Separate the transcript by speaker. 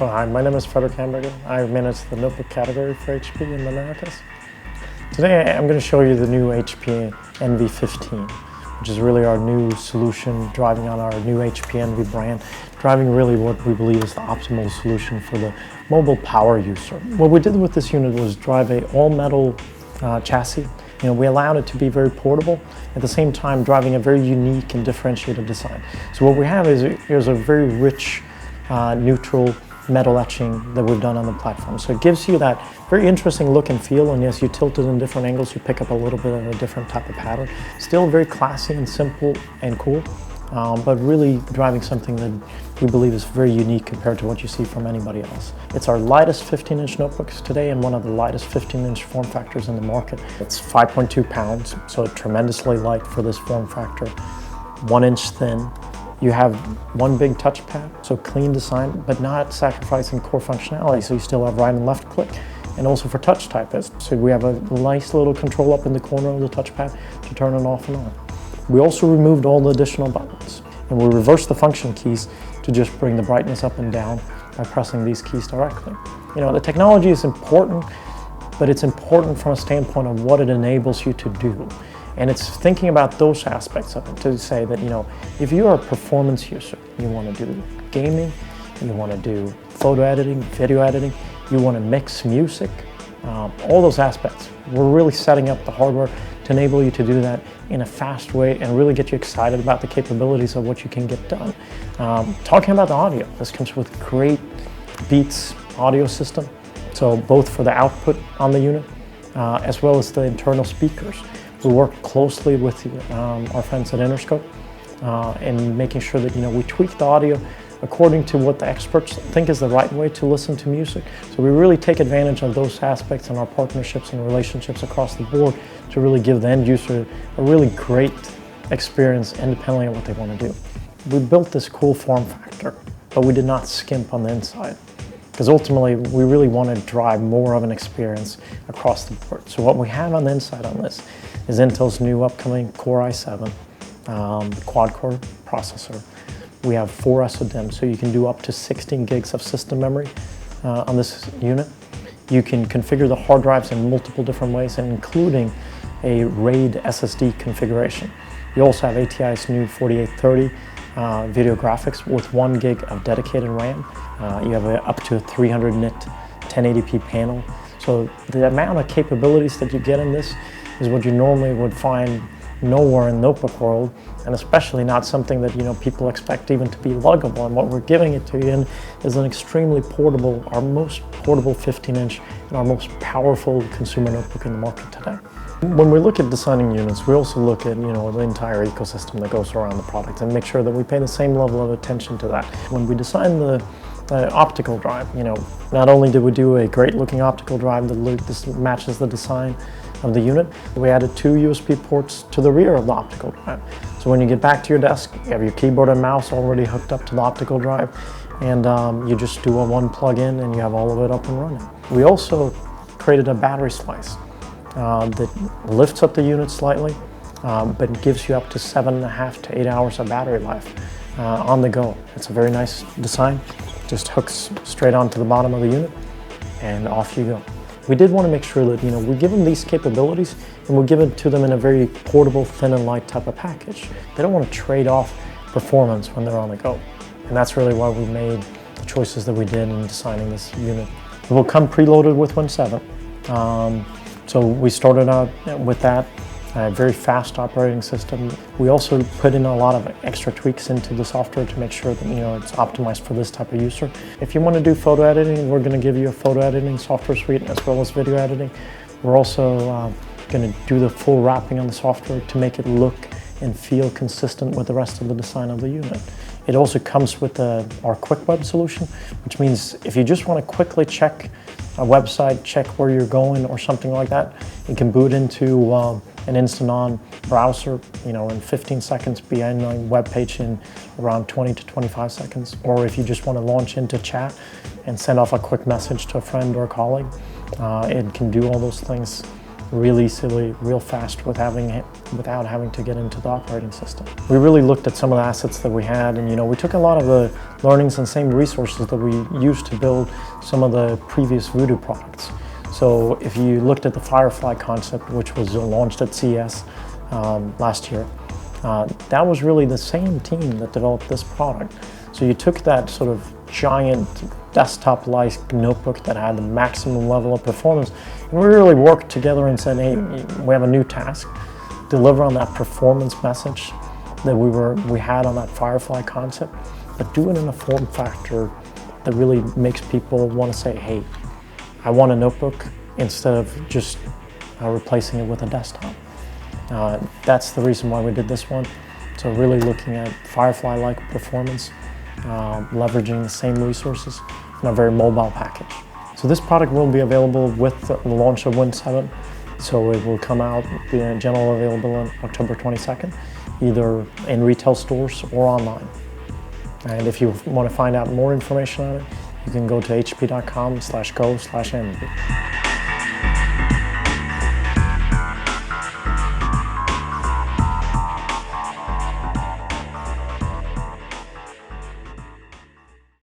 Speaker 1: So hi, my name is Frederick Hamburger. I manage the notebook category for HP in the Americas. Today I'm going to show you the new HP NV15, which is really our new solution driving on our new HP NV brand, driving really what we believe is the optimal solution for the mobile power user. What we did with this unit was drive a all-metal chassis. We allowed it to be very portable, at the same time driving a very unique and differentiated design. So what we have is here's a very rich, neutral metal etching that we've done on the platform. So it gives you that very interesting look and feel, and as you tilt it in different angles, you pick up a little bit of a different type of pattern. Still very classy and simple and cool, but really driving something that we believe is very unique compared to what you see from anybody else. It's our lightest 15-inch notebooks today and one of the lightest 15-inch form factors in the market. It's 5.2 pounds, so tremendously light for this form factor, 1 inch thin. You have one big touchpad, so clean design, but not sacrificing core functionality. So you still have right and left click, and also for touch typists. So we have a nice little control up in the corner of the touchpad to turn it off and on. We also removed all the additional buttons, and we reversed the function keys to just bring the brightness up and down by pressing these keys directly. The technology is important, but it's important from a standpoint of what it enables you to do. And it's thinking about those aspects of it to say that, if you're a performance user, you want to do gaming, you want to do photo editing, video editing, you want to mix music, all those aspects. We're really setting up the hardware to enable you to do that in a fast way and really get you excited about the capabilities of what you can get done. Talking about the audio, this comes with great Beats audio system, so both for the output on the unit as well as the internal speakers. We work closely with our friends at Interscope in making sure that we tweak the audio according to what the experts think is the right way to listen to music. So we really take advantage of those aspects in our partnerships and relationships across the board to really give the end user a really great experience independently of what they want to do. We built this cool form factor, but we did not skimp on the inside, because ultimately we really want to drive more of an experience across the board. So what we have on the inside on this is Intel's new upcoming Core i7 quad-core processor. We have 4 SODIMM, so you can do up to 16 gigs of system memory on this unit. You can configure the hard drives in multiple different ways, including a RAID SSD configuration. You also have ATI's new 4830 video graphics with 1 gig of dedicated RAM. You have up to a 300 nit 1080p panel. So the amount of capabilities that you get in this is what you normally would find nowhere in the notebook world, and especially not something that people expect even to be luggable. And what we're giving it to you in is an extremely portable, our most portable 15-inch and our most powerful consumer notebook in the market today. When we look at designing units, we also look at the entire ecosystem that goes around the product and make sure that we pay the same level of attention to that. When we designed the optical drive, not only did we do a great looking optical drive that matches the design of the unit, we added 2 USB ports to the rear of the optical drive. So when you get back to your desk, you have your keyboard and mouse already hooked up to the optical drive, and you just do a 1 plug-in and you have all of it up and running. We also created a battery slice that lifts up the unit slightly, but gives you up to 7.5 to 8 hours of battery life on the go. It's a very nice design. Just hooks straight onto the bottom of the unit and off you go. We did want to make sure that we give them these capabilities, and we give it to them in a very portable, thin and light type of package. They don't want to trade off performance when they're on the go. And that's really why we made the choices that we did in designing this unit. It will come preloaded with Win 7. So we started out with that. A very fast operating system. We also put in a lot of extra tweaks into the software to make sure that it's optimized for this type of user. If you want to do photo editing, we're going to give you a photo editing software suite as well as video editing. We're also going to do the full wrapping on the software to make it look and feel consistent with the rest of the design of the unit. It also comes with our quick web solution, which means if you just want to quickly check a website, check where you're going or something like that, you can boot into an instant-on browser, in 15 seconds, be on a web page in around 20 to 25 seconds. Or if you just want to launch into chat and send off a quick message to a friend or a colleague, it can do all those things real easily, real fast without having to get into the operating system. We really looked at some of the assets that we had, and we took a lot of the learnings and same resources that we used to build some of the previous Voodoo products. So if you looked at the Firefly concept, which was launched at CES last year, that was really the same team that developed this product. So you took that sort of giant desktop-like notebook that had the maximum level of performance, and we really worked together and said, hey, we have a new task, deliver on that performance message that we had on that Firefly concept, but do it in a form factor that really makes people want to say, hey, I want a notebook instead of just replacing it with a desktop. That's the reason why we did this one. So really looking at Firefly-like performance, leveraging the same resources in a very mobile package. So this product will be available with the launch of Win 7. So it will come out, be general available on October 22nd, either in retail stores or online. And if you want to find out more information on it, you can go to hp.com/go/envy.